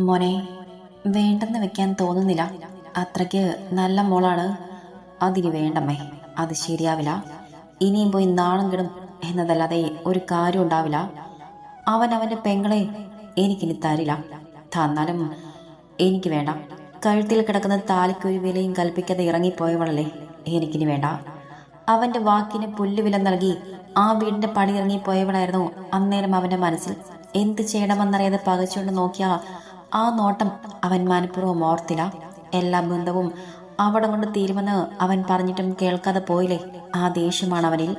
മോനെ, വേണ്ടെന്ന് വെക്കാൻ തോന്നുന്നില്ല. അത്രയ്ക്ക് നല്ല മോളാണ്. അതിന് വേണ്ടമ്മേ, അത് ശരിയാവില്ല. ഇനിയും പോയി നാണം കിടും എന്നതല്ലാതെ ഒരു കാര്യം ഉണ്ടാവില്ല. അവൻ അവൻ്റെ പെങ്ങളെ എനിക്കിനി തരില്ല. തന്നാലും എനിക്ക് വേണ്ട. കഴുത്തിൽ കിടക്കുന്ന താലിക്കൊരു വിലയും കൽപ്പിക്കാതെ ഇറങ്ങിപ്പോയവളല്ലേ എനിക്കിനി വേണ്ട. അവൻ്റെ വാക്കിന് പുല്ലുവില നൽകി ആ വീടിൻ്റെ പടി ഇറങ്ങിപ്പോയവളായിരുന്നു അന്നേരം അവൻ്റെ മനസ്സിൽ. എന്ത് ചെയ്യണമെന്നറിയാതെ പകച്ചുകൊണ്ട് നോക്കിയ ആ നോട്ടം അവൻ മനഃപൂർവ്വം ഓർത്തില്ല. എല്ലാ ബന്ധവും അവിടെ കൊണ്ട് തീരുമെന്ന് അവൻ പറഞ്ഞിട്ടും കേൾക്കാതെ പോയില്ലേ. ആ ദേഷ്യമാണ് അവനിൽ.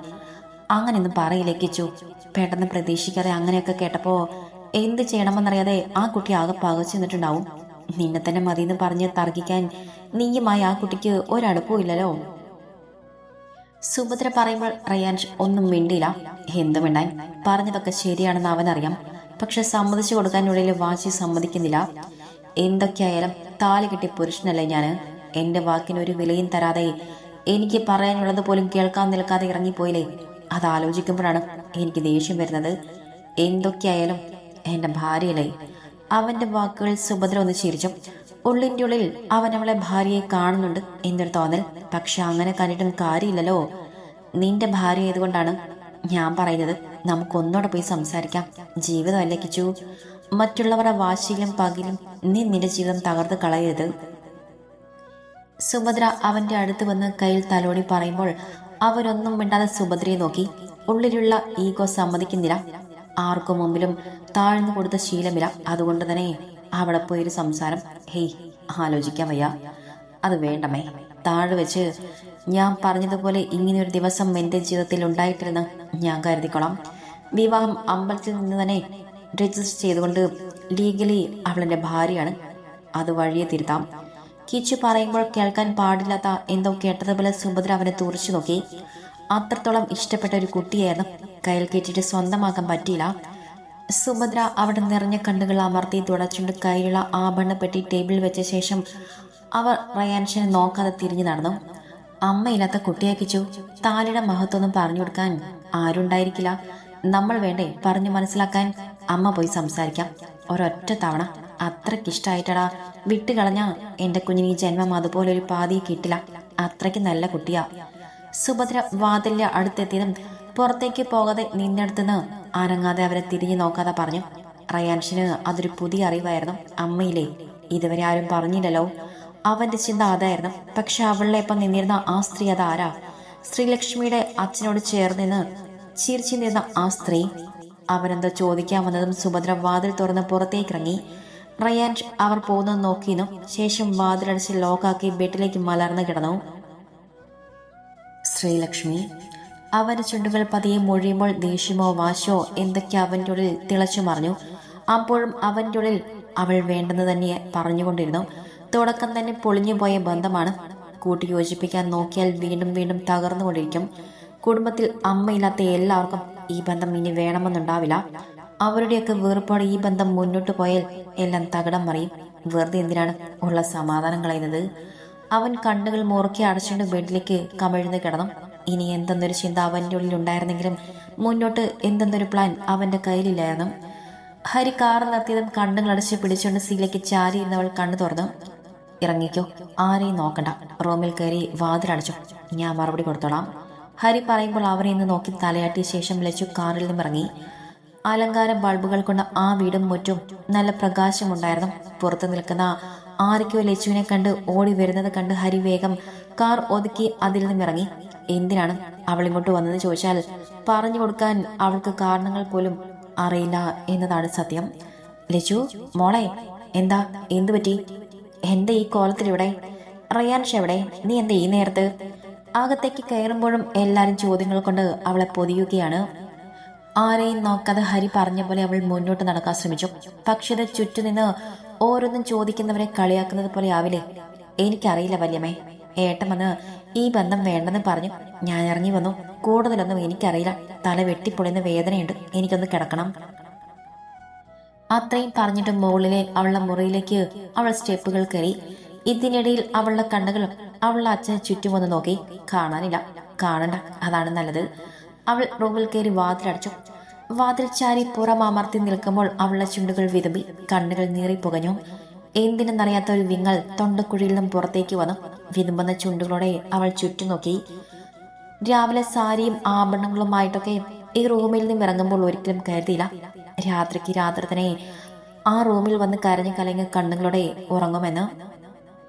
അങ്ങനെയൊന്നും പറയില്ലേ കിച്ചു. പെട്ടെന്ന് പ്രതീക്ഷിക്കാതെ അങ്ങനെയൊക്കെ കേട്ടപ്പോൾ എന്ത് ചെയ്യണമെന്നറിയാതെ ആ കുട്ടി ആകെ പകച്ചു നിന്നിട്ടുണ്ടാവും. നിന്നെ തന്നെ മതിയെന്ന് പറഞ്ഞ് തർക്കിക്കാൻ നീയുമായി ആ കുട്ടിക്ക് ഒരടുപ്പവും ഇല്ലല്ലോ. സുഭദ്ര പറയുമ്പോൾ റയാൻഷ് ഒന്നും മിണ്ടിയില്ല. എന്തു മിണ്ടാൻ? പറഞ്ഞതൊക്കെ ശരിയാണെന്ന് അവനറിയാം. പക്ഷെ സമ്മതിച്ചു കൊടുക്കാനുള്ളിൽ വാശി സമ്മതിക്കുന്നില്ല. എന്തൊക്കെയായാലും താലി കെട്ടിയ പുരുഷനല്ലേ ഞാന്. എന്റെ വാക്കിനൊരു വിലയും തരാതെ എനിക്ക് പറയാനുള്ളത് പോലും കേൾക്കാൻ നിൽക്കാതെ ഇറങ്ങിപ്പോയില്ലേ. അത് ആലോചിക്കുമ്പോഴാണ് എനിക്ക് ദേഷ്യം വരുന്നത്. എന്തൊക്കെയായാലും എന്റെ ഭാര്യയല്ലേ. അവന്റെ വാക്കുകൾ സുഭദ്ര ഒന്ന് ചിരിച്ചു. ഉള്ളിൻ്റെ ഉള്ളിൽ അവൻ അവളെ ഭാര്യയെ കാണുന്നുണ്ട് എന്നൊരു തോന്നൽ. പക്ഷെ അങ്ങനെ കണ്ടിട്ടും കാര്യമില്ലല്ലോ. നിന്റെ ഭാര്യ ആയതുകൊണ്ടാണ് ഞാൻ പറയുന്നത്. നമുക്കൊന്നോടെ പോയി സംസാരിക്കാം. ജീവിതമല്ലേ കിച്ചു. മറ്റുള്ളവരുടെ വാശിയിലും പകിലും നീ നിന്റെ ജീവിതം തകർത്ത് കളയരുത്. സുഭദ്ര അവന്റെ അടുത്ത് വന്ന് കയ്യിൽ തലോടി പറയുമ്പോൾ അവരൊന്നും മിണ്ടാതെ സുഭദ്രയെ നോക്കി. ഉള്ളിലുള്ള ഈഗോ സമ്മതിക്കുന്നില്ല. ആർക്കും മുമ്പിലും താഴ്ന്നു കൊടുത്ത ശീലമില്ല. അതുകൊണ്ട് തന്നെ അവിടെ പോയൊരു സംസാരം ഹേയ് ആലോചിക്കാൻ വയ്യ. അത് വേണ്ടമേ. താഴെ വെച്ച് ഞാൻ പറഞ്ഞതുപോലെ ഇങ്ങനെയൊരു ദിവസം എൻ്റെ ജീവിതത്തിൽ ഉണ്ടായിട്ടില്ലെന്ന് ഞാൻ കരുതിക്കൊള്ളാം. വിവാഹം അമ്പലത്തിൽ നിന്ന് തന്നെ രജിസ്റ്റർ ചെയ്തുകൊണ്ട് ലീഗലി അവളെൻ്റെ ഭാര്യയാണ്. അത് വഴിയെ തിരുത്താം. കിച്ചു പറയുമ്പോൾ കേൾക്കാൻ പാടില്ലാത്ത എന്തോ കേട്ടതുപോലെ സുഭദ്ര അവനെ തുറച്ചു നോക്കി. അത്രത്തോളം ഇഷ്ടപ്പെട്ട ഒരു കുട്ടിയായിരുന്നു. കയ്യിൽ കെട്ടിട്ട് സ്വന്തമാക്കാൻ പറ്റിയില്ല. സുഭദ്ര അവിടെ നിറഞ്ഞ കണ്ണുകൾ അമർത്തി തുടച്ചുകൊണ്ട് കയ്യിലുള്ള ആഭരണപ്പെട്ടി ടേബിളിൽ വെച്ച ശേഷം അവർ റയാൻഷിനെ നോക്കാതെ തിരിഞ്ഞു നടന്നു. അമ്മയില്ലാത്ത കുട്ടിയാക്കിച്ചു. താലിയുടെ മഹത്വമൊന്നും പറഞ്ഞു കൊടുക്കാൻ ആരുണ്ടായിരിക്കില്ല. നമ്മൾ വേണ്ടേ പറഞ്ഞു മനസ്സിലാക്കാൻ? അമ്മ പോയി സംസാരിക്കാം. ഒരൊറ്റ തവണ അത്രയ്ക്കിഷ്ടായിട്ടടാ വിട്ടുകളഞ്ഞ എന്റെ കുഞ്ഞിന് ഈ ജന്മം അതുപോലെ ഒരു പാതിയെ കിട്ടില്ല. അത്രയ്ക്ക് നല്ല കുട്ടിയാ. സുഭദ്ര വാതിലിന്റെ അടുത്തെത്തിയതും പുറത്തേക്ക് പോകാതെ നിന്നെടുത്തുനിന്ന് അനങ്ങാതെ അവരെ തിരിഞ്ഞു നോക്കാതെ പറഞ്ഞു. റയാൻഷിന് അതൊരു പുതിയ അറിവായിരുന്നു. അമ്മയില്ലേ, ഇതുവരെ ആരും പറഞ്ഞില്ലല്ലോ. അവന്റെ ചിന്ത അതായിരുന്നു. പക്ഷെ അവളിലെപ്പം നിന്നിരുന്ന ആ സ്ത്രീ അതാരാ? ശ്രീലക്ഷ്മിയുടെ അച്ഛനോട് ചേർന്ന് ചിരിച്ചു നിന്നിരുന്ന ആ സ്ത്രീ. അവരെന്തോ ചോദിക്കാൻ വന്നതും സുഭദ്ര വാതിൽ തുറന്ന് പുറത്തേക്കിറങ്ങി. റയാൻഷ് അവർ പോകുന്നത് നോക്കിയിരുന്നു. ശേഷം വാതിലടച്ച് ലോക്കാക്കി ബെഡിലേക്ക് മലർന്നു കിടന്നു. ശ്രീലക്ഷ്മി. അവന്റെ ചുണ്ടുകൾ പതിയെ മൊഴിയുമ്പോൾ ദേഷ്യമോ വാശോ എന്തൊക്കെ അവൻ്റെ ഉള്ളിൽ തിളച്ചു മറിഞ്ഞു. അപ്പോഴും അവൻ്റെ ഉള്ളിൽ അവൾ വേണ്ടെന്ന് തന്നെ പറഞ്ഞുകൊണ്ടിരുന്നു. തുടക്കം തന്നെ പൊളിഞ്ഞുപോയ ബന്ധമാണ്. കൂട്ടിയോജിപ്പിക്കാൻ നോക്കിയാൽ വീണ്ടും വീണ്ടും തകർന്നുകൊണ്ടിരിക്കും. കുടുംബത്തിൽ അമ്മയില്ലാത്ത എല്ലാവർക്കും ഈ ബന്ധം ഇനി വേണമെന്നുണ്ടാവില്ല. അവരുടെയൊക്കെ വെറുപ്പോടെ ഈ ബന്ധം മുന്നോട്ട് പോയാൽ എല്ലാം തകിടം മറിയും. വെറുതെ എന്തിനാണ് ഉള്ള സമാധാനം കളയുന്നത്? അവൻ കണ്ണുകൾ മുറുക്കി അടച്ചുകൊണ്ട് ബെഡിലേക്ക് കമിഴ്ന്ന് കിടന്നു. ഇനി എന്തെന്നൊരു ചിന്ത അവൻ്റെ ഉള്ളിൽ ഉണ്ടായിരുന്നെങ്കിലും മുന്നോട്ട് എന്തെന്നൊരു പ്ലാൻ അവൻ്റെ കയ്യിലില്ലായിരുന്നു. ഹരി കാർ നിർത്തിയതും കണ്ണുകൾ അടച്ച് പിടിച്ചുകൊണ്ട് സീലേക്ക് ചാരിയിരുന്നവൾ കണ്ണു തുറന്നു. ഇറങ്ങിക്കോ, ആരെയും നോക്കണ്ട. റൂമിൽ കയറി വാതിലടച്ചു. ഞാൻ മറുപടി കൊടുത്തോളാം. ഹരി പറയുമ്പോൾ അവരെ ഇന്ന് നോക്കി തലയാട്ടിയ ശേഷം ലച്ചു കാറിൽ നിന്നും ഇറങ്ങി. അലങ്കാര ബൾബുകൾ കൊണ്ട് ആ വീടും മുറ്റും നല്ല പ്രകാശമുണ്ടായിരുന്നു. പുറത്തു നിൽക്കുന്ന ആരൊക്കെയോ ലച്ചുവിനെ കണ്ട് ഓടി വരുന്നത് കണ്ട് ഹരി വേഗം കാർ ഒതുക്കി അതിൽ നിന്നും ഇറങ്ങി. എന്തിനാണ് അവൾ ഇങ്ങോട്ട് വന്നത് ചോദിച്ചാൽ പറഞ്ഞു കൊടുക്കാൻ അവൾക്ക് കാരണങ്ങൾ പോലും അറിയില്ല എന്നതാണ് സത്യം. ലച്ചു മോളെ, എന്താ? എന്തു പറ്റി? എന്താ ഈ കോലത്തിലിവിടെ? റയാൻഷ് എവിടെ? നീ എന്താ ഈ നേരത്ത്? അകത്തേക്ക് കയറുമ്പോഴും എല്ലാരും ചോദ്യങ്ങൾ കൊണ്ട് അവളെ പൊതിയുകയാണ്. ആരെയും നോക്കാതെ ഹരി പറഞ്ഞ പോലെ അവൾ മുന്നോട്ട് നടക്കാൻ ശ്രമിച്ചു. പക്ഷേ ഇത് ചുറ്റുനിന്ന് ഓരോന്നും ചോദിക്കുന്നവരെ കളിയാക്കുന്നത് പോലെ ആവില്ലേ? എനിക്കറിയില്ല വല്യമ്മേ. ഏട്ടൻ വന്ന് ഈ ബന്ധം വേണ്ടെന്ന് പറഞ്ഞു. ഞാൻ ഇറങ്ങി വന്നു. കൂടുതലൊന്നും എനിക്കറിയില്ല. തല വെട്ടിപ്പൊളിയുന്ന വേദനയുണ്ട്. എനിക്കൊന്ന് കിടക്കണം. അത്രയും പറഞ്ഞിട്ട് മുകളിലെ അവളുടെ മുറിയിലേക്ക് അവൾ സ്റ്റെപ്പുകൾ കയറി. ഇതിനിടയിൽ അവളുടെ കണ്ണുകൾ അവളുടെ അച്ഛനെ ചുറ്റും വന്ന് നോക്കി. കാണാനില്ല. കാണണ്ട, അതാണ് നല്ലത്. അവൾ റൂമിൽ കയറി വാതിലടച്ചു. വാതിൽ ചാരി പുറമാമർത്തി നിൽക്കുമ്പോൾ അവളുടെ ചുണ്ടുകൾ വിതുമ്പി, കണ്ണുകൾ നീറിപ്പുകഞ്ഞു. എന്തിനെന്നറിയാത്ത ഒരു വിങ്ങൽ തൊണ്ടക്കുഴിയിൽ നിന്നും പുറത്തേക്ക് വന്നു. വിതുമ്പുന്ന ചുണ്ടുകളോടെ അവൾ ചുറ്റും നോക്കി. രാവിലെ സാരിയും ആഭരണങ്ങളുമായിട്ടൊക്കെ ഈ റൂമിൽ നിന്നും ഇറങ്ങുമ്പോൾ ഒരിക്കലും കരുതിയില്ല രാത്രിക്ക് രാത്രി തന്നെ ആ റൂമിൽ വന്ന് കരഞ്ഞു കലങ്ങി കണ്ണുകളോടെ ഉറങ്ങുമെന്ന്.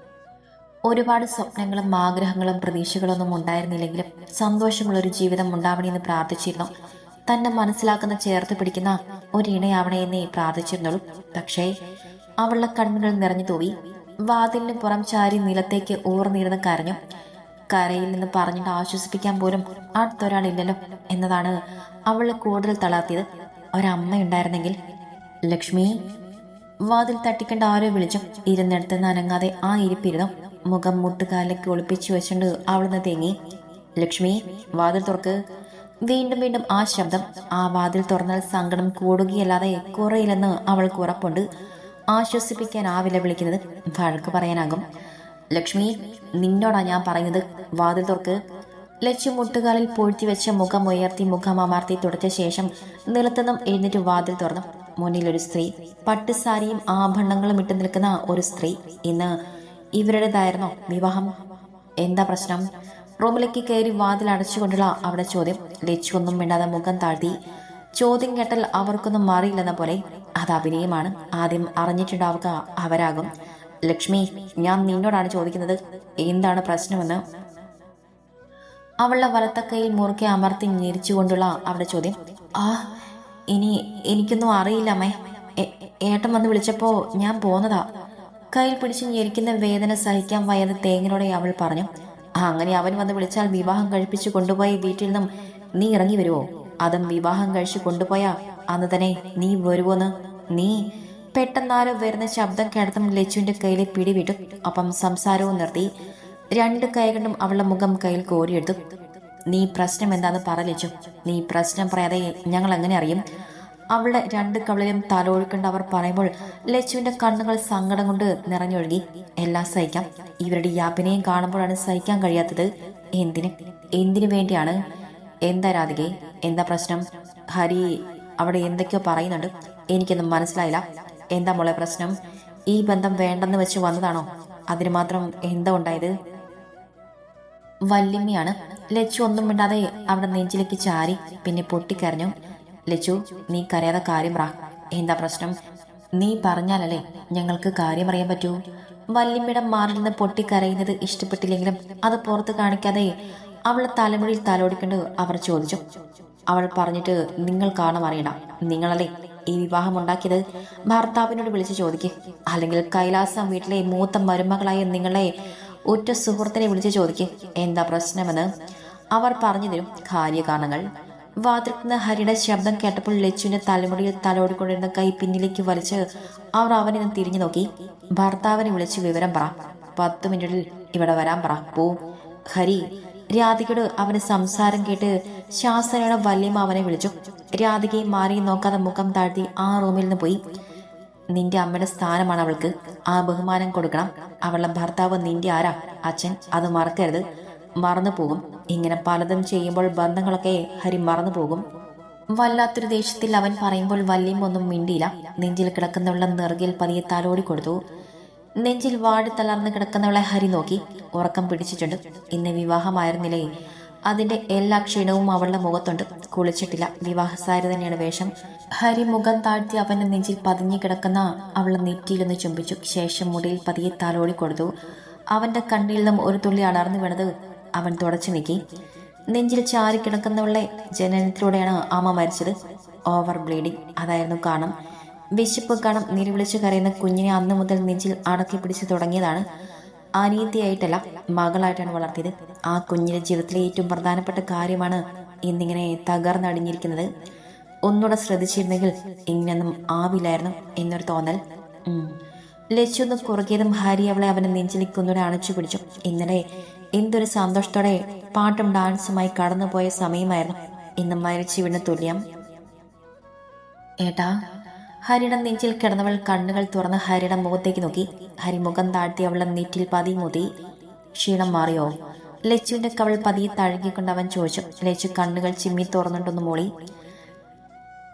ഒരുപാട് സ്വപ്നങ്ങളും ആഗ്രഹങ്ങളും പ്രതീക്ഷകളൊന്നും ഉണ്ടായിരുന്നില്ലെങ്കിലും സന്തോഷമുള്ളൊരു ജീവിതം ഉണ്ടാവണമെന്ന് പ്രാർത്ഥിച്ചിരുന്നു. തന്നെ മനസ്സിലാക്കുന്ന ചേർത്ത് പിടിക്കുന്ന ഒരിണയാവണമെന്നേ പ്രാർത്ഥിച്ചിരുന്നുള്ളൂ. പക്ഷേ അവളുടെ കണ്ണുകൾ നിറഞ്ഞു തൂവി. വാതിലിന് പുറം ചാരി നിലത്തേക്ക് ഊർന്നിരുന്ന് കരഞ്ഞു. കരയിൽ നിന്ന് പറഞ്ഞിട്ട് ആശ്വസിപ്പിക്കാൻ പോലും അടുത്തൊരാളില്ലല്ലോ എന്നതാണ് അവളെ കൂടുതൽ തളർത്തിയത്. ഒരമ്മയുണ്ടായിരുന്നെങ്കിൽ. ലക്ഷ്മി. വാതിൽ തട്ടിക്കണ്ട് ആരോ വിളിച്ചു. ഇരുന്നിടത്ത് നിന്ന് അനങ്ങാതെ ആ ഇരിപ്പിരുന്നു. മുഖം മുട്ടുകാലിലേക്ക് ഒളിപ്പിച്ചു വെച്ചുകൊണ്ട് അവളൊന്ന് തേങ്ങി. ലക്ഷ്മി, വാതിൽ തുറക്ക്. വീണ്ടും വീണ്ടും ആ ശബ്ദം. ആ വാതിൽ തുറന്നാൽ സങ്കടം കൂടുകയല്ലാതെ കുറയില്ലെന്ന് അവൾക്ക് ഉറപ്പുണ്ട്. ആശ്വസിപ്പിക്കാനാവില്ല വിളിക്കുന്നത്, വഴക്ക് പറയാനാകും. ലക്ഷ്മി, നിന്നോടാ ഞാൻ പറയുന്നത്, വാതിൽ തുറക്ക്. ലച്ചു മുട്ടുകാലിൽ പൂഴ്ത്തി വെച്ച മുഖം ഉയർത്തി മുഖം അമർത്തി തുടച്ച ശേഷം നിലത്തുനിന്നും എഴുന്നേറ്റ് വാതിൽ തുറന്നു. മുന്നിലൊരു സ്ത്രീ, പട്ടുസാരിയും ആഭരണങ്ങളും ഇട്ട് നിൽക്കുന്ന ഒരു സ്ത്രീ. ഇന്ന് ഇവരുടേതായിരുന്നോ വിവാഹം? എന്താ പ്രശ്നം? റൂമിലേക്ക് കയറി വാതിൽ അടച്ചുകൊണ്ടുള്ള അവിടെ ചോദ്യം. ലച്ചു ഒന്നും മിണ്ടാതെ മുഖം താഴ്ത്തി. ചോദ്യം കേട്ടാൽ അവർക്കൊന്നും മാറിയില്ലെന്ന പോലെ. അത് അഭിനയമാണ്. ആദ്യം അറിഞ്ഞിട്ടുണ്ടാവുക അവരാകും. ലക്ഷ്മി, ഞാൻ നിന്നോടാണ് ചോദിക്കുന്നത്, എന്താണ് പ്രശ്നമെന്ന്. അവളുടെ വലത്തക്കയിൽ മുറുക്കെ അമർത്തി ഞെരിച്ചുകൊണ്ടുള്ള അവിടെ ചോദ്യം. എനിക്കൊന്നും അറിയില്ല അമ്മേ. ഏട്ടൻ വന്ന് വിളിച്ചപ്പോ ഞാൻ പോന്നതാ. കയ്യിൽ പിടിച്ച് ഞെരിക്കുന്ന വേദന സഹിക്കാൻ വയ്യാതെ തേങ്ങനോടെ അവൾ പറഞ്ഞു. അങ്ങനെ അവൻ വന്ന് വിളിച്ചാൽ വിവാഹം കഴിപ്പിച്ചു കൊണ്ടുപോയി വീട്ടിൽ നിന്നും നീ ഇറങ്ങി വരുവോ? അതും വിവാഹം കഴിച്ചു കൊണ്ടുപോയാ അന്ന് തന്നെ നീ വരുവോന്ന്? നീ പെട്ടെന്നാരോ വരുന്ന ശബ്ദം കേട്ടതും ലച്ചുവിന്റെ കയ്യിലെ പിടിവിട്ടു. അപ്പം സംസാരവും നിർത്തി. രണ്ട് കൈകൊണ്ടും അവളുടെ മുഖം കയ്യിൽ കോരിയെടുത്തു. നീ പ്രശ്നം എന്താന്ന് പറ ലച്ചു. നീ പ്രശ്നം പറയാതെ ഞങ്ങൾ എങ്ങനെ അറിയും? അവളുടെ രണ്ട് കവളിലും തലോഴിക്കൊണ്ട് അവർ പറയുമ്പോൾ ലച്ചുവിന്റെ കണ്ണുകൾ സങ്കടം കൊണ്ട് നിറഞ്ഞൊഴുകി. എല്ലാം സഹിക്കാം. ഇവരുടെ ഈ അഭിനയം കാണുമ്പോഴാണ് സഹിക്കാൻ കഴിയാത്തത്. എന്തിനു വേണ്ടിയാണ്? എന്താ രാധികെ, എന്താ പ്രശ്നം? ഹരി അവിടെ എന്തൊക്കെയോ പറയുന്നുണ്ട്, എനിക്കൊന്നും മനസ്സിലായില്ല. എന്താ മോളെ പ്രശ്നം? ഈ ബന്ധം വേണ്ടെന്ന് വെച്ച് വന്നതാണോ? അതിന് മാത്രം എന്താ ഉണ്ടായത്? വല്യമ്മയാണ്. ലച്ചു ഒന്നും മിണ്ടാതെ അവിടെ നെഞ്ചിലേക്ക് ചാരി, പിന്നെ പൊട്ടിക്കരഞ്ഞു. ലച്ചു, നീ കരയാതെ കാര്യം പറ. എന്താ പ്രശ്നം? നീ പറഞ്ഞാലല്ലേ ഞങ്ങൾക്ക് കാര്യം അറിയാൻ പറ്റൂ. വല്യമ്മയുടെ മാറിൽ നിന്ന് പൊട്ടിക്കരയുന്നത് ഇഷ്ടപ്പെട്ടില്ലെങ്കിലും അത് പുറത്ത് കാണിക്കാതെ അവളെ തലമുടിയിൽ തലോടിക്കൊണ്ട് അവർ ചോദിച്ചു. അവൾ പറഞ്ഞിട്ട് നിങ്ങൾ കാണാൻ അറിയണ്ട. നിങ്ങളല്ലേ ഈ വിവാഹം ഉണ്ടാക്കിയത്? ഭർത്താവിനോട് വിളിച്ച് ചോദിക്ക്. അല്ലെങ്കിൽ കൈലാസം വീട്ടിലെ മൂത്ത മരുമകളായ നിങ്ങളെ ഉറ്റ സുഹൃത്തിനെ വിളിച്ച് ചോദിക്ക് എന്താ പ്രശ്നമെന്ന്. അവർ പറഞ്ഞു തരും കാര്യകാരണങ്ങൾ. വാതിൽ നിന്ന് ഹരിയുടെ ശബ്ദം കേട്ടപ്പോൾ ലച്ചുവിന്റെ തലമുടിയിൽ തലോടിക്കൊണ്ടിരുന്ന കൈ പിന്നിലേക്ക് വലിച്ച് അവർ അവനെ തിരിഞ്ഞു നോക്കി. ഭർത്താവിനെ വിളിച്ച് വിവരം പറ. 10 മിനിറ്റിൽ ഇവിടെ വരാൻ പറ. പോ. ഹരി. രാധികയോട് അവന് സംസാരം കേട്ട് ശാസനയുടെ വല്യമ്മ അവനെ വിളിച്ചു. രാധികയെ മാറി നോക്കാതെ മുഖം താഴ്ത്തി ആ റൂമിൽ നിന്ന് പോയി. നിന്റെ അമ്മയുടെ സ്ഥാനമാണ് അവൾക്ക്. ആ ബഹുമാനം കൊടുക്കണം. അവളുടെ ഭർത്താവ് നിന്റെ ആരാ? അച്ഛൻ. അത് മറക്കരുത്. മറന്നു പോകും. ഇങ്ങനെ പലതും ചെയ്യുമ്പോൾ ബന്ധങ്ങളൊക്കെ ഹരി മറന്നു പോകും. വല്ലാത്തൊരു ദേഷ്യത്തിൽ അവൻ പറയുമ്പോൾ വല്യമ്മ ഒന്നും മിണ്ടിയില്ല. നെഞ്ചിൽ കിടക്കുന്നവളുടെ നെറുകിൽ പതിയെ തലോടി കൊടുത്തു. നെഞ്ചിൽ വാടി തളർന്ന് കിടക്കുന്നവളെ ഹരി നോക്കി. ഉറക്കം പിടിച്ചിട്ടുണ്ട്. ഇന്ന് വിവാഹമായിരുന്നില്ലേ? അതിന്റെ എല്ലാ ക്ഷീണവും അവളുടെ മുഖത്തുണ്ട്. കുളിച്ചിട്ടില്ല. വിവാഹസാരി തന്നെയാണ് വേഷം. ഹരി മുഖം താഴ്ത്തി അവന്റെ നെഞ്ചിൽ പതിഞ്ഞു കിടക്കുന്ന അവളെ നെറ്റിയിലൊന്ന് ചുംബിച്ചു. ശേഷം മുടിയിൽ പതിയെ തലോടി കൊടുത്തു. അവന്റെ കണ്ണിൽ നിന്നും ഒരു തുള്ളി അടർന്നു വീണത് അവൻ തുടച്ചു നീക്കി. നെഞ്ചിൽ ചാരി കിടക്കുന്നവളുടെ ജനനത്തിലൂടെയാണ് അമ്മ മരിച്ചത്. ഓവർ ബ്ലീഡിംഗ്, അതായിരുന്നു കാരണം. വിശപ്പ് കാരണം നിലവിളിച്ചു കരയുന്ന കുഞ്ഞിനെ അന്നു മുതൽ നെഞ്ചിൽ അടക്കി പിടിച്ചു തുടങ്ങിയതാണ്. അനിയത്തിയായിട്ടല്ല, മകളായിട്ടാണ് വളർത്തിയത്. ആ കുഞ്ഞിന്റെ ജീവിതത്തിലെ ഏറ്റവും പ്രധാനപ്പെട്ട കാര്യമാണ് ഇന്നിങ്ങനെ തകർന്നടിഞ്ഞിരിക്കുന്നത്. ഒന്നുകൂടെ ശ്രദ്ധിച്ചിരുന്നെങ്കിൽ ഇങ്ങനെയൊന്നും ആവില്ലായിരുന്നു എന്നൊരു തോന്നൽ. ലച്ചൊന്ന് കുറുകിയതും ഹരി അവളെ അവന്റെ നെഞ്ചിലേക്ക് ഒന്നുകൂടെ അണച്ചു പിടിച്ചു. ഇന്നലെ എന്തൊരു സന്തോഷത്തോടെ പാട്ടും ഡാൻസുമായി കടന്നുപോയ സമയമായിരുന്നു. ഇന്ന് മരിച്ചു വീണ തുല്യം. ഏട്ടാ. ഹരിയുടെ നെഞ്ചിൽ കിടന്നവൾ കണ്ണുകൾ തുറന്ന് ഹരിയുടെ മുഖത്തേക്ക് നോക്കി. ഹരി മുഖം താഴ്ത്തി അവളെ നെറ്റിൽ പതിമുതി. ക്ഷീണം മാറിയോ? ലച്ചുവിന്റെ കവൾ പതിയെ തഴുകിക്കൊണ്ട് അവൻ ചോദിച്ചു. ലച്ചു കണ്ണുകൾ ചിമ്മി തുറന്നിട്ടൊന്ന് മൂളി.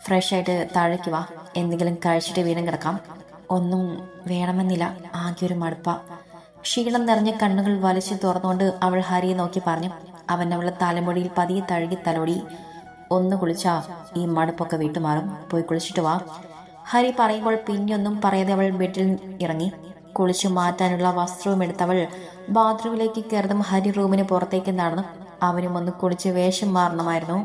ഫ്രഷ് ആയിട്ട് താഴേക്ക് വാ, എന്തെങ്കിലും കഴിച്ചിട്ട് വീണ്ടും കിടക്കാം. ഒന്നും വേണമെന്നില്ല, ആകെ ഒരു മടുപ്പ. ക്ഷീണം നിറഞ്ഞ കണ്ണുകൾ വലിച്ചു തുറന്നുകൊണ്ട് അവൾ ഹരിയെ നോക്കി പറഞ്ഞു. അവൻ അവളുടെ തലമുടിയിൽ പതിയെ തഴുകി തലോടി. ഒന്ന് കുളിച്ചാ ഈ മടുപ്പൊക്കെ വിട്ടുമാറും, പോയി കുളിച്ചിട്ട് വാ. ഹരി പറയുമ്പോൾ പിന്നെയൊന്നും പറയാതെ അവൾ ബെഡിൽ ഇറങ്ങി. കുളിച്ചു മാറ്റാനുള്ള വസ്ത്രവും എടുത്തവൾ ബാത്റൂമിലേക്ക് കയറുന്നതും ഹരി റൂമിന് പുറത്തേക്ക് നടന്നു. അവനും ഒന്ന് കുളിച്ച് വേഷം മാറണമായിരുന്നു.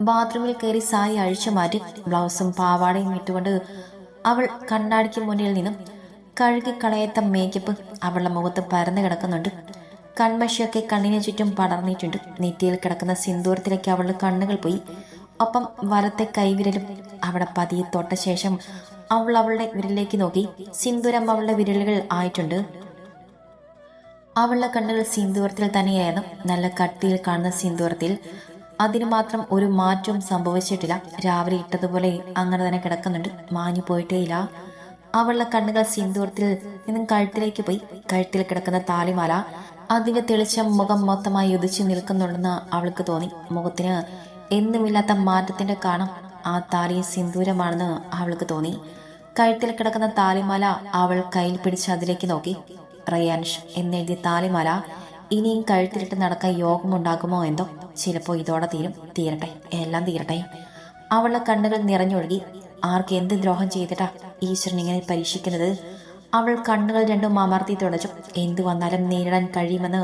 ബാത്റൂമിൽ കയറി സാരി അഴിച്ചു മാറ്റി ബ്ലൗസും പാവാടയും ഇട്ടുകൊണ്ട് അവൾ കണ്ണാടിക്ക് മുന്നിൽ നിന്നും കഴുകിക്കളയാത്ത മേക്കപ്പ് അവളുടെ മുഖത്ത് പരന്നു കിടക്കുന്നുണ്ട്. കൺമഷിയൊക്കെ കണ്ണിന് ചുറ്റും പടർന്നിട്ടുണ്ട്. നെറ്റിയിൽ കിടക്കുന്ന സിന്ദൂരത്തിലേക്ക് അവളുടെ കണ്ണുകൾ പോയി. ഒപ്പം വലത്തെ കൈവിരലും അവിടെ പതിയെ തൊട്ട ശേഷം അവൾ അവളുടെ വിരലിലേക്ക് നോക്കി. സിന്ദൂരം അവളുടെ വിരലുകൾ ആയിട്ടുണ്ട്. അവളുടെ കണ്ണുകൾ സിന്ദൂരത്തിൽ തന്നെയായിരുന്നു, നല്ല കട്ടിയിൽ കാണുന്ന സിന്ദൂരത്തിൽ. അതിനു മാത്രം ഒരു മാറ്റവും സംഭവിച്ചിട്ടില്ല. രാവിലെ ഇട്ടതുപോലെ അങ്ങനെ തന്നെ കിടക്കുന്നുണ്ട്, മാഞ്ഞു പോയിട്ടേയില്ല. അവളുടെ കണ്ണുകൾ സിന്ദൂരത്തിൽ നിന്നും കഴുത്തിലേക്ക് പോയി. കഴുത്തിൽ കിടക്കുന്ന താലിമാല അതിന്റെ തെളിച്ചം മുഖം മൊത്തമായി ഉദിച്ചു നിൽക്കുന്നുണ്ടെന്ന് അവൾക്ക് തോന്നി. മുഖത്തിന് എന്നുമില്ലാത്ത മാറ്റത്തിന്റെ കാരണം ആ താലി സിന്ദൂരമാണെന്ന് അവൾക്ക് തോന്നി. കഴുത്തിൽ കിടക്കുന്ന താലിമാല അവൾ കയ്യിൽ പിടിച്ച് അതിലേക്ക് നോക്കി. റയാൻഷ് എന്നെഴുതിയ താലിമാല ഇനിയും കഴുത്തിലിട്ട് നടക്കാൻ യോഗമുണ്ടാകുമോ എന്തോ. ചിലപ്പോൾ ഇതോടെ തീരട്ടെ, എല്ലാം തീരട്ടെ. അവളുടെ കണ്ണുകൾ നിറഞ്ഞൊഴുകി. ആർക്ക് എന്ത് ദ്രോഹം ചെയ്തിട്ടാ ഈശ്വരൻ ഇങ്ങനെ പരീക്ഷിക്കുന്നത്? അവൾ കണ്ണുകൾ രണ്ടും അമർത്തി തുടച്ചു. എന്തു വന്നാലും നേരിടാൻ കഴിയുമെന്ന്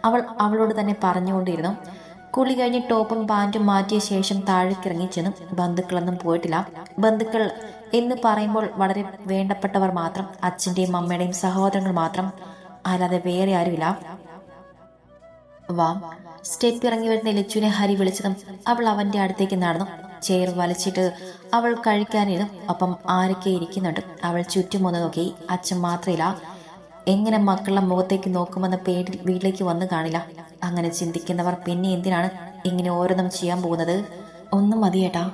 അവൾ അവളോട് തന്നെ പറഞ്ഞുകൊണ്ടിരുന്നു. കുളി കഴിഞ്ഞ് ടോപ്പും പാൻറ്റും മാറ്റിയ ശേഷം താഴേക്കിറങ്ങി ചെന്നു. ബന്ധുക്കളൊന്നും പോയിട്ടില്ല. ബന്ധുക്കൾ എന്ന് പറയുമ്പോൾ വളരെ വേണ്ടപ്പെട്ടവർ മാത്രം, അച്ഛൻ്റെയും അമ്മയുടെയും സഹോദരങ്ങൾ മാത്രം, അല്ലാതെ വേറെ ആരുമില്ല. വാ. സ്റ്റെപ്പ് ഇറങ്ങി വരുന്ന ലച്ചുവിനെ ഹരി വിളിച്ചതും അവൾ അവന്റെ അടുത്തേക്ക് നടന്നു. ചെയർ വലിച്ചിട്ട് അവൾ കഴിക്കാനിരുന്നു. ഒപ്പം ആരൊക്കെ ഇരിക്കുന്നുണ്ട്. അവൾ ചുറ്റും ഒന്ന് നോക്കി. അച്ഛൻ മാത്രമില്ല. എങ്ങനെ മക്കളുടെ മുഖത്തേക്ക് നോക്കുമെന്ന പേരിൽ വീട്ടിലേക്ക് വന്നു കാണില്ല. അങ്ങനെ ചിന്തിക്കുന്നവർ പിന്നെ എന്തിനാണ് ഇങ്ങനെ ഓരോന്നും ചെയ്യാൻ പോകുന്നത്? ഒന്നും മതിയേട്ടാ.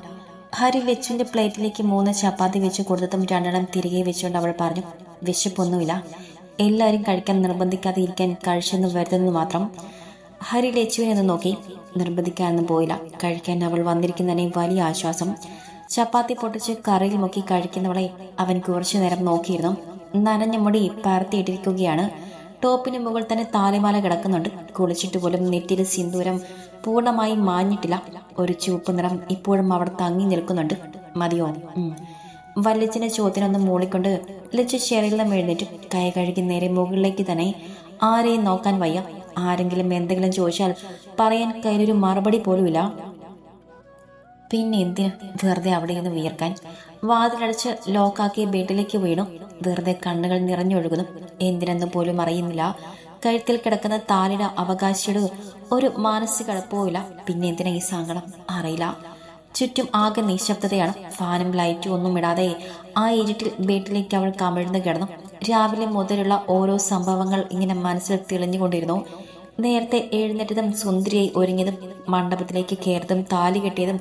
ഹരി ലച്ചുവിന്റെ പ്ലേറ്റിലേക്ക് 3 ചപ്പാത്തി വെച്ച് കൊടുത്തതും 2 തിരികെ വെച്ചുകൊണ്ട് അവൾ പറഞ്ഞു. വിശപ്പൊന്നുമില്ല, എല്ലാവരും കഴിക്കാൻ നിർബന്ധിക്കാതെ ഇരിക്കാൻ കഴിച്ചെന്ന് വരുന്നത് മാത്രം. ഹരി ലച്ചുവിനെ ഒന്ന് നോക്കി. നിർബന്ധിക്കാനൊന്നും പോയില്ല. കഴിക്കാൻ അവൾ വന്നിരിക്കുന്നതിനെ വലിയ ആശ്വാസം. ചപ്പാത്തി പൊട്ടിച്ച് കറിയിൽ മുക്കി കഴിക്കുന്നവളെ അവൻ കുറച്ചു നേരം നോക്കിയിരുന്നു. നനഞ്ഞ മുടി പരത്തിയിട്ടിരിക്കുകയാണ്. ടോപ്പിന് മുകളിൽ തന്നെ താലിമാല കിടക്കുന്നുണ്ട്. കുളിച്ചിട്ട് പോലും നെറ്റിയിൽ സിന്ദൂരം പൂർണ്ണമായും മാഞ്ഞിട്ടില്ല. ഒരു ചുവപ്പ് നിറം ഇപ്പോഴും അവിടെ തങ്ങി നിൽക്കുന്നുണ്ട്. മതിയോ? വല്യച്ഛന്റെ ചോദ്യനൊന്ന് മൂളിക്കൊണ്ട് ലച്ചു ചെറിയിൽ നിന്ന് എഴുന്നേറ്റ് കൈ കഴുകി നേരെ മുകളിലേക്ക് തന്നെ. ആരെയും നോക്കാൻ വയ്യ. ആരെങ്കിലും എന്തെങ്കിലും ചോദിച്ചാൽ പറയാൻ കയ്യിലൊരു മറുപടി പോലുമില്ല. പിന്നെ എന്തിന് വെറുതെ അവിടെയൊന്ന് വിയർക്കാൻ? വാതിലടച്ച് ലോക്കാക്കിയ ബെഡിലേക്ക് വീണു. വെറുതെ കണ്ണുകൾ നിറഞ്ഞൊഴുകുന്നു. എന്തിനെന്ന് പോലും അറിയുന്നില്ല. കഴുത്തിൽ കിടക്കുന്ന താലിയുടെ അവകാശിയുടെ ഒരു മാനസിക അടുപ്പവുമില്ല. പിന്നെ എന്തിനാ ഈ സങ്കടം അറിയില്ല. ചുറ്റും ആകെ നിശബ്ദതയാണ്. ഫാനും ലൈറ്റും ഒന്നും ഇടാതെ ആ ഇരുട്ടിൽ ബെഡിലേക്ക് അവൾ കമിഴ്ന്നു കിടന്നു. രാവിലെ മുതലുള്ള ഓരോ സംഭവങ്ങൾ ഇങ്ങനെ മനസ്സിൽ തെളിഞ്ഞുകൊണ്ടിരുന്നു. നേരത്തെ എഴുന്നേറ്റതും സുന്ദരിയായി ഒരുങ്ങിയതും മണ്ഡപത്തിലേക്ക് കയറിയതും താലി കെട്ടിയതും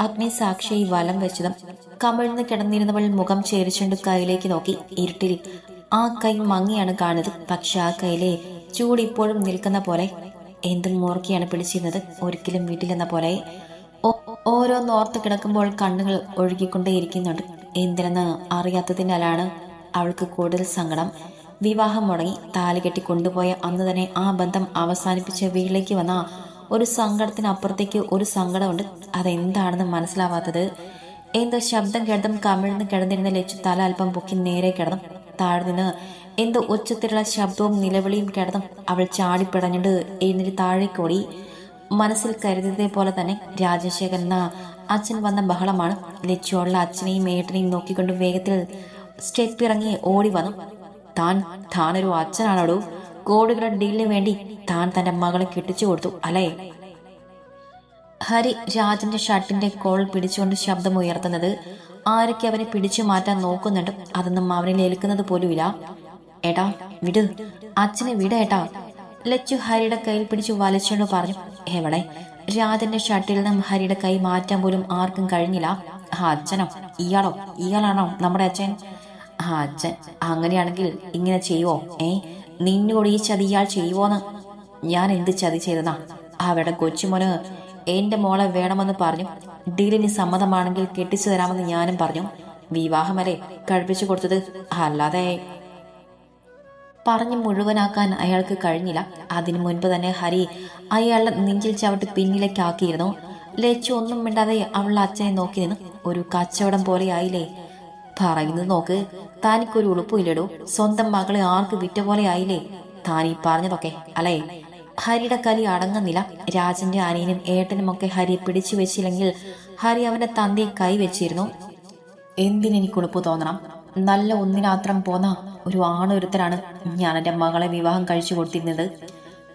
അഗ്നിസാക്ഷിയായി വലം വെച്ചതും കമിഴ്ന്ന് കിടന്നിരുന്നവൾ മുഖം ചേരിച്ചുകൊണ്ട് കൈയിലേക്ക് നോക്കി. ഇരുട്ടിൽ ആ കൈ മങ്ങിയാണ് കാണുന്നത്. പക്ഷെ ആ കൈയിലെ ചൂട് ഇപ്പോഴും നിൽക്കുന്ന പോലെ. എന്തും മൂർക്കിയാണ് പിടിച്ചിരുന്നത്, ഒരിക്കലും വീട്ടിലെന്ന പോലെ. ഓരോന്നോർത്ത് കിടക്കുമ്പോൾ കണ്ണുകൾ ഒഴുകിക്കൊണ്ടേയിരിക്കുന്നുണ്ട്. എന്തിനെന്ന് അറിയാത്തതിനാലാണ് അവൾക്ക് കൂടുതൽ സങ്കടം. വിവാഹം മുടങ്ങി താലി കെട്ടി കൊണ്ടുപോയ അന്ന് തന്നെ ആ ബന്ധം അവസാനിപ്പിച്ച് വീട്ടിലേക്ക് വന്ന ഒരു സങ്കടത്തിനപ്പുറത്തേക്ക് ഒരു സങ്കടമുണ്ട്. അതെന്താണെന്ന് മനസ്സിലാവാത്തത്. എന്തോ ശബ്ദം കേട്ടതും കമിഴ്ന്ന് കിടന്നിരുന്ന ലച്ചു തല അല്പം പൊക്കി നേരെ കിടന്നു. താഴെ നിന്ന് എന്തോ ഉച്ചത്തിലുള്ള ശബ്ദവും നിലവിളിയും കേട്ടതും അവൾ ചാടിപ്പിടഞ്ഞിട്ട് എഴുന്നേറ്റ് താഴേക്കോടി. മനസ്സിൽ കരുതിയതേ പോലെ തന്നെ രാജശേഖരൻ എന്ന അച്ഛൻ വന്ന ബഹളമാണ്. ലച്ചുള്ള അച്ഛനെയും ഏട്ടനെയും നോക്കിക്കൊണ്ട് വേഗത്തിൽ സ്റ്റെപ്പ് ഇറങ്ങി ഓടി വന്നു. താനൊരു അച്ഛനാണോടൂ? കോടികളുടെ ഡീലിന് വേണ്ടി താൻ തന്റെ മകളെ കെട്ടിച്ചു കൊടുത്തു അല്ലേ? ഹരി രാജന്റെ ഷർട്ടിന്റെ കോൾ പിടിച്ചുകൊണ്ട് ശബ്ദം ഉയർത്തുന്നത്. ആരൊക്കെ അവനെ പിടിച്ചു മാറ്റാൻ നോക്കുന്നുണ്ട്. അതൊന്നും അവനിൽ ഏൽക്കുന്നത് പോലുമില്ല. ഏട്ടാ വിട്, അച്ഛനെ വിടേട്ടാ. ലച്ചു ഹരിയുടെ കയ്യിൽ പിടിച്ചു വലിച്ചുകൊണ്ട് പറഞ്ഞു. എവിടെ? രാജന്റെ ഷർട്ടിൽ നിന്നും ഹരിയുടെ കൈ മാറ്റാൻ പോലും ആർക്കും കഴിഞ്ഞില്ല. അച്ഛനോ? ഇയാളാണോ നമ്മുടെ അച്ഛൻ? അച്ഛൻ അങ്ങനെയാണെങ്കിൽ ഇങ്ങനെ ചെയ്യുവോ? നിന്നോട് ഈ ചതി ഇയാൾ ചെയ്യുവോന്ന്? ഞാൻ എന്ത് ചതി ചെയ്തതാ? അവരുടെ കൊച്ചുമോന് എൻ്റെ മോളെ വേണമെന്ന് പറഞ്ഞു. ഡീലിന് സമ്മതമാണെങ്കിൽ കെട്ടിച്ചു തരാമെന്ന് ഞാനും പറഞ്ഞു. വിവാഹമല്ലേ കഴിപ്പിച്ചു കൊടുത്തത്, അല്ലാതെ. പറഞ്ഞു മുഴുവനാക്കാൻ അയാൾക്ക് കഴിഞ്ഞില്ല. അതിനു മുൻപ് തന്നെ ഹരി അയാളുടെ നെഞ്ചിൽ ചവിട്ടി പിന്നിലേക്കാക്കിയിരുന്നു. ലച്ചു ഒന്നും മിണ്ടാതെ അവളുടെ അച്ഛനെ നോക്കി നിന്ന്. ഒരു കച്ചവടം പോലെയായില്ലേ പറയുന്നത്. നോക്ക്, താനിക്കൊരു ഉളുപ്പില്ലടോ. സ്വന്തം മകളെ ആർക്ക് വിറ്റ പോലെ ആയില്ലേ താനീ പറഞ്ഞതൊക്കെ, അല്ലേ? ഹരിയുടെ കലി അടങ്ങുന്നില്ല. രാജന്റെ അനിയനും ഏട്ടനുമൊക്കെ ഹരിയെ പിടിച്ചു വെച്ചില്ലെങ്കിൽ ഹരി അവന്റെ തന്തയെ കൈവച്ചിരുന്നു. എന്തിനെനിക്ക് ഉളുപ്പ് തോന്നണം? നല്ല ഒന്നിനാത്രം പോന്ന ഒരു ആണൊരുത്തരാണ് ഞാൻ എൻ്റെ മകളെ വിവാഹം കഴിച്ചു കൊടുത്തിരുന്നത്.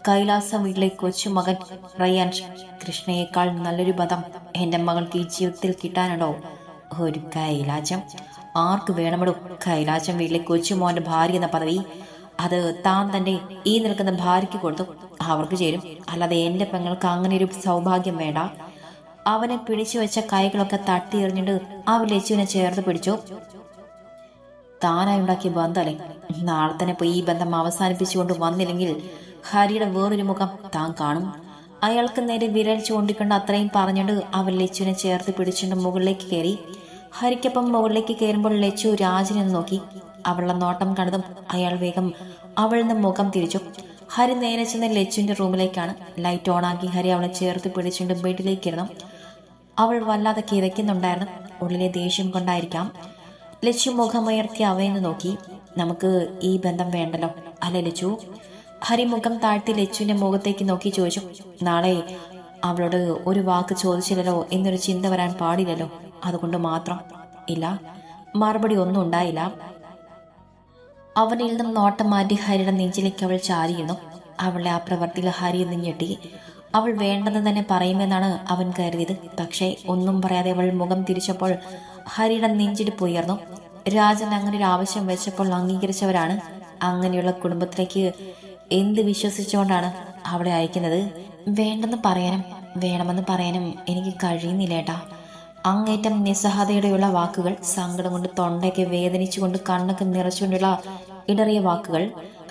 കൈലാസം വീട്ടിലെ കൊച്ചുമകൻ റയാൻ കൃഷ്ണയേക്കാൾ നല്ലൊരു ബന്ധം എൻ്റെ മകൾക്ക് ഈ ജീവിതത്തിൽ കിട്ടാനുണ്ടോ? ഒരു കൈലാസം ആർക്ക് വേണമെടും? കൈലാസം വീട്ടിലെ കൊച്ചുമോന്റെ ഭാര്യ എന്ന പദവി അത് താൻ തന്റെ ഈ നിൽക്കുന്ന ഭാര്യയ്ക്ക് കൊടുത്തു. അവർക്ക് ചേരും. അല്ലാതെ എൻ്റെ പെങ്ങൾക്ക് അങ്ങനെ ഒരു സൗഭാഗ്യം വേണ്ട. അവനെ പിടിച്ചു വെച്ച കൈകളൊക്കെ തട്ടി എറിഞ്ഞിട്ട് അവൻ ലച്ചുവിനെ ചേർത്ത് പിടിച്ചു. താനായി ഉണ്ടാക്കിയ ബന്ധമല്ലേ, നാളെ തന്നെ പോയി ഈ ബന്ധം അവസാനിപ്പിച്ചുകൊണ്ട് വന്നില്ലെങ്കിൽ ഹരിയുടെ വേറൊരു മുഖം താൻ കാണും. അയാൾക്ക് നേരെ വിരൽ ചൂണ്ടിക്കൊണ്ട് അത്രയും പറഞ്ഞിട്ട് അവൻ ലച്ചുവിനെ ചേർത്ത് പിടിച്ചുകൊണ്ട് മുകളിലേക്ക് കയറി. ഹരിക്കൊപ്പം മുകളിലേക്ക് കയറുമ്പോൾ ലച്ചു രാജനെ നോക്കി. അവളുടെ നോട്ടം കണ്ടതും അയാൾ വേഗം അവളിൽ നിന്ന് മുഖം തിരിച്ചു. ഹരി നേരെ ചെന്ന് ലച്ചുവിന്റെ റൂമിലേക്കാണ്. ലൈറ്റ് ഓണാക്കി ഹരി അവളെ ചേർത്ത് പിടിച്ചുകൊണ്ട് ബെഡിലേക്ക് ഇരുന്നു. അവൾ വല്ലാതെ കിതയ്ക്കുന്നുണ്ടായിരുന്നു. ഉള്ളിലെ ദേഷ്യം കൊണ്ടായിരിക്കാം. ലച്ചു മുഖമുയർത്തി അവയെന്ന് നോക്കി. നമുക്ക് ഈ ബന്ധം വേണ്ടല്ലോ, അല്ലെ ലച്ചു? ഹരി മുഖം താഴ്ത്തി ലച്ചുവിന്റെ മുഖത്തേക്ക് നോക്കി ചോദിച്ചു. നാളെ അവളോട് ഒരു വാക്ക് ചോദിച്ചില്ലല്ലോ എന്നൊരു ചിന്ത വരാൻ പാടില്ലല്ലോ, അതുകൊണ്ട് മാത്രം. ഇല്ല, മറുപടി ഒന്നും ഉണ്ടായില്ല. അവനിൽ നിന്നും നോട്ടം മാറ്റി ഹരിയുടെ നെഞ്ചിലേക്ക് അവൾ ചാരിയിരുന്നു. അവളുടെ ആ പ്രവൃത്തിയിൽ ഹരി ഞെട്ടി. അവൾ വേണ്ടെന്ന് തന്നെ പറയുമെന്നാണ് അവൻ കരുതിയത്. പക്ഷേ ഒന്നും പറയാതെ അവൾ മുഖം തിരിച്ചപ്പോൾ ഹരിയുടെ നെഞ്ചിടിപ്പ് ഉയർന്നു. രാജൻ അങ്ങനെ ഒരു ആവശ്യം വെച്ചപ്പോൾ അംഗീകരിച്ചവരാണ്. അങ്ങനെയുള്ള കുടുംബത്തിലേക്ക് എന്ത് വിശ്വസിച്ചുകൊണ്ടാണ് അവളെ അയക്കുന്നത്? വേണ്ടെന്ന് പറയാനും വേണമെന്ന് പറയാനും എനിക്ക് കഴിയുന്നില്ലേട്ടാ. അങ്ങേറ്റം നിസ്സഹായതയോടെയുള്ള വാക്കുകൾ, സങ്കടം കൊണ്ട് തൊണ്ടയ്ക്ക് വേദനിച്ചുകൊണ്ട് കണ്ണൊക്കെ നിറച്ചുകൊണ്ടുള്ള ഇടറിയ വാക്കുകൾ.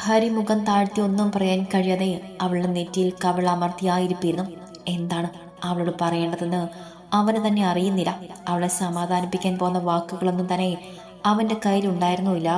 ഹരി മുഖം താഴ്ത്തി ഒന്നും പറയാൻ കഴിയാതെ അവളുടെ നെറ്റിയിൽ കവിൾ അമർത്തിയായിരിപ്പിരുന്നു. എന്താണ് അവളോട് പറയേണ്ടതെന്ന് അവന് തന്നെ അറിയുന്നില്ല. അവളെ സമാധാനിപ്പിക്കാൻ പോകുന്ന വാക്കുകളൊന്നും തന്നെ അവന്റെ കയ്യിൽ ഉണ്ടായിരുന്നില്ല.